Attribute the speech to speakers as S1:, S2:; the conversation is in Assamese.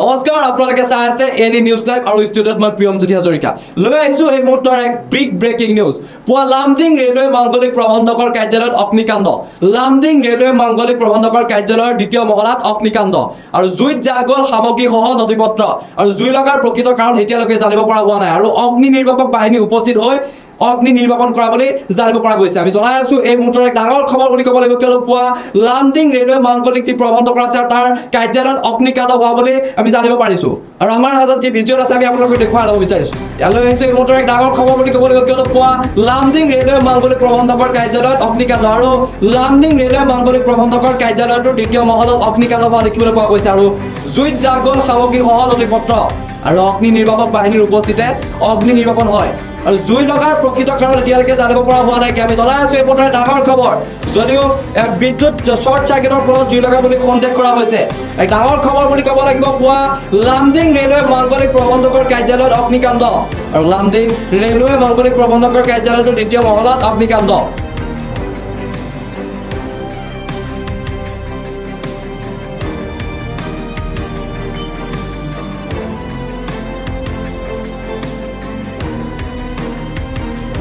S1: নমস্কাৰ আপোনালোকে চাই আছে এনি নিউজ লাইভ আৰু ষ্টুডিঅ'ত মই প্ৰিয়মজ্যোতি হাজৰিকা লৈ আহিছো এই মুহূৰ্তৰ এক বিগ ব্ৰেকিং নিউজ পুৱা লামডিং ৰেলৱে মাংগলিক প্ৰবন্ধকৰ কাৰ্যালয়ত অগ্নিকাণ্ড লামডিং ৰেলৱে মাংগলিক প্ৰবন্ধকৰ কাৰ্যালয়ৰ দ্বিতীয় মহলাত অগ্নিকাণ্ড আৰু জুইত জাগল সামগ্ৰীসহ নথিপত্ৰ আৰু জুই লগাৰ প্ৰকৃত কাৰণ এতিয়ালৈকে জানিব পৰা হোৱা নাই আৰু অগ্নি নিৰ্বাপক বাহিনী উপস্থিত হৈ অগ্নি নিৰ্বাপন কৰা বুলি জানিব পৰা গৈছে আমি জনাই আছো এই মুহূৰ্তৰ এক ডাঙৰ খবৰ বুলি ক'ব লাগিব কিয়নো পুৱা লামডিং ৰেলৱে মাংগলিক যি প্ৰবন্ধক আছে তাৰ কাৰ্যালয়ত অগ্নিকাণ্ড হোৱা বুলি আমি জানিব পাৰিছো আৰু আমাৰ হাতত যি ভিজুৱেল আছে আমি আপোনালোকক দেখুৱাই ল'ব বিচাৰিছো ইয়ালৈ আহিছে এই মুহূৰ্তৰ এক ডাঙৰ খবৰ বুলি ক'ব লাগিব কিয়নো পুৱা লামডিং ৰেলৱে মাংগলিক প্ৰবন্ধকৰ কাৰ্যালয়ত অগ্নিকাণ্ড আৰু লামডিং ৰেলৱে মাংগলিক প্ৰবন্ধকৰ কাৰ্যালয়টোৰ দ্বিতীয় মহলত অগ্নিকাণ্ড হোৱা দেখিবলৈ পোৱা গৈছে আৰু জুইত জাগল সামগ্ৰীসহ নথিপত্ৰ আৰু অগ্নি নিৰ্বাপক বাহিনীৰ উপস্থিতিতে অগ্নি নিৰ্বাপন হয় আৰু জুই লগাৰ প্ৰকৃত কাৰণ এতিয়ালৈকে জানিব পৰা হোৱা নাই আমি জনাই আছো এই মুহূৰ্তৰ ডাঙৰ খবৰ যদিও বিদ্যুৎ শ্বৰ্ট চাৰ্কিটৰ ফলত জুই লগা বুলি সন্দেহ কৰা হৈছে এক ডাঙৰ খবৰ বুলি ক'ব লাগিব পুৱা লামডিং ৰেলৱে মাংগলিক প্ৰবন্ধকৰ কাৰ্যালয়ত অগ্নিকাণ্ড আৰু লামডিং ৰেলৱে মাংগলিক প্ৰবন্ধকৰ কাৰ্যালয়টোৰ দ্বিতীয় মহলাত অগ্নিকাণ্ড